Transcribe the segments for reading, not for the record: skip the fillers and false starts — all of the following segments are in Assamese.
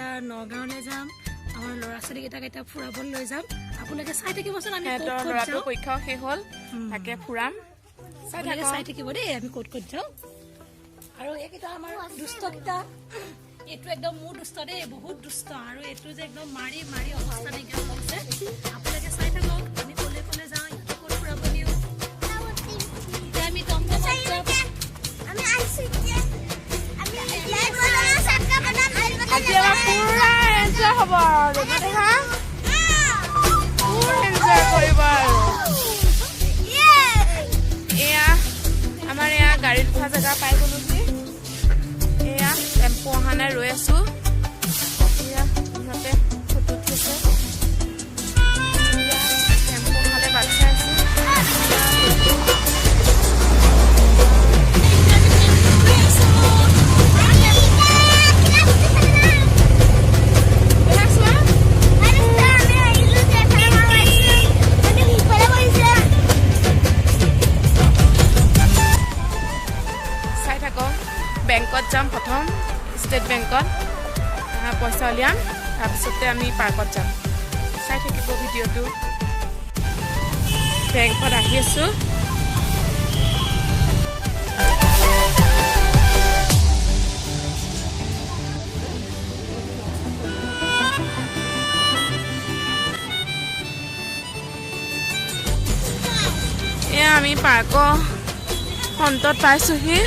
এতিয়া নগাঁৱলৈ যাম আমাৰ ল'ৰা ছোৱালীকেইটাক এতিয়া ফুৰাবলৈ লৈ যাম আপোনালোকে চাই থাকিবচোন আমি ক'ত ক'ত যাওঁ পৰীক্ষা শেষ হ'ল তাকে ফুৰাম চাই থাকিব দেই আমি ক'ত ক'ত যাওঁ আৰু এইকেইটা আমাৰ দুষ্টকেইটা এইটো একদম মোৰ দুষ্ট দেই বহুত দুষ্ট আৰু এইটো যে একদম মাৰি মাৰি অৱস্থা নাইকিয়া হৈছে আপোনালোকে চাই থাকক আমি ক'লে ক'লে যাওঁ ইহঁতক ক'ত ফুৰাব নিওঁ এতিয়া আমি টমটমত যাম আমি আইছো এতিয়া আমি লাইভ বনাম সাতকা বনাম আজি আমাৰ পুৰা এনজয় হ'ব আৰু দেখা পুৰা এনজয় কৰিব আৰু এয়া আমাৰ এয়া গাড়ীত উঠা জেগা পাই গ'লো যে এয়া টেম্পু অহা নাই ৰৈ আছো এয়া ইহঁতে ফটো উঠিছে টেম্পু অহালে বাট চাই আছো বেংকত যাম প্ৰথম ষ্টেট বেংকত পইচা উলিয়াম তাৰপিছতে আমি পাৰ্কত যাম চাই থাকিব ভিডিঅ'টো বেংকত আহি আছোঁ এয়া আমি পাৰ্কৰ ফ্ৰণ্টত পাইছোঁহি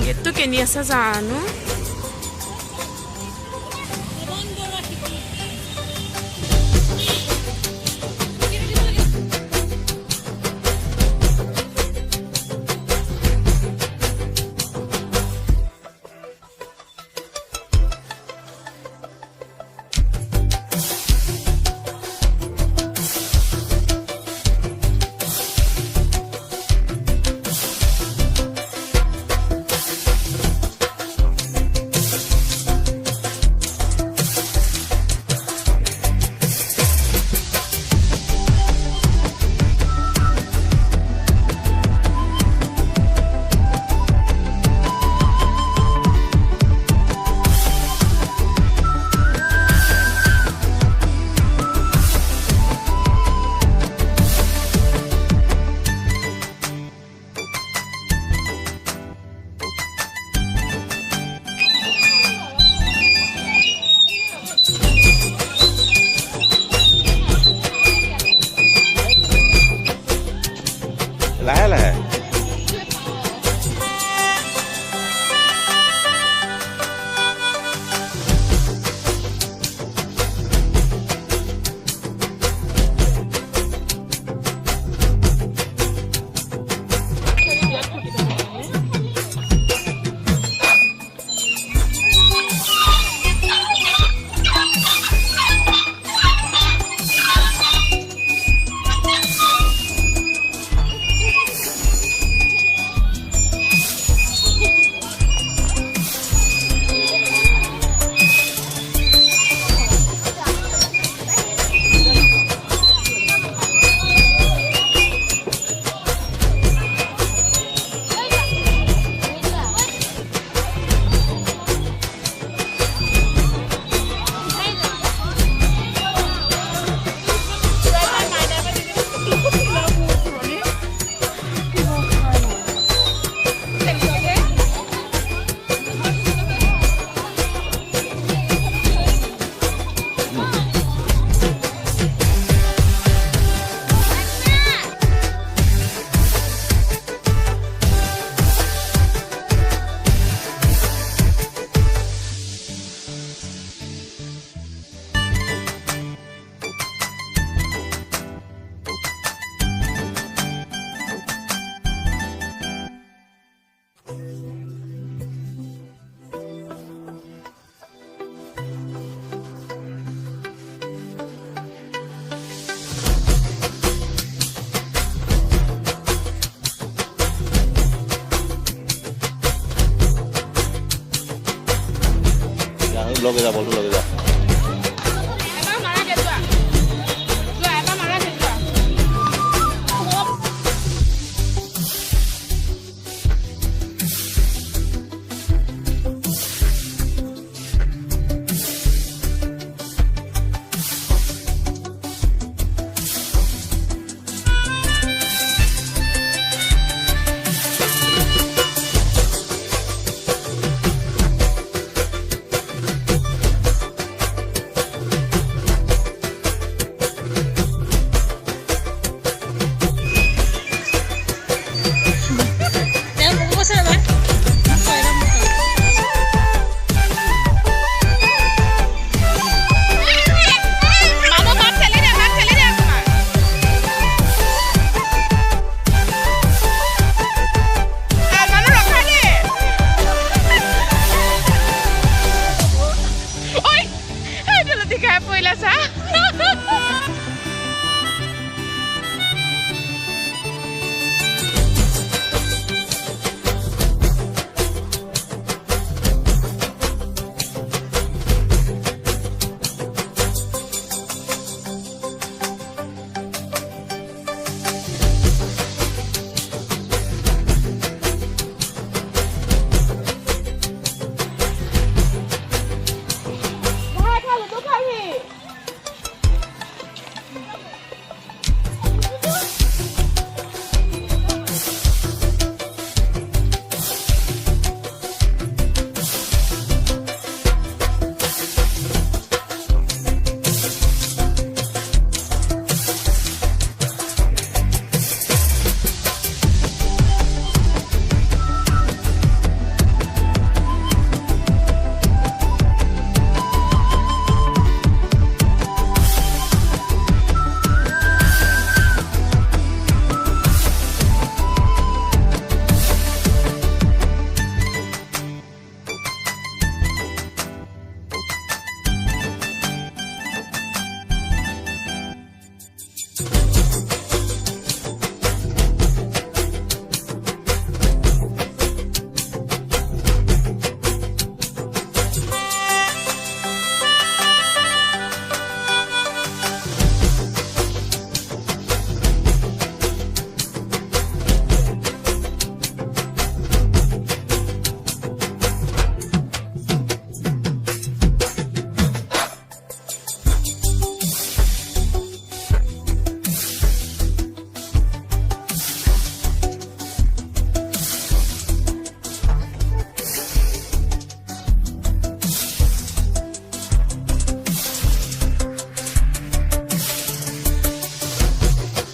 গেটটো কেনি আছে জানো লাহে লাহে লগে যা বলতো লগে যা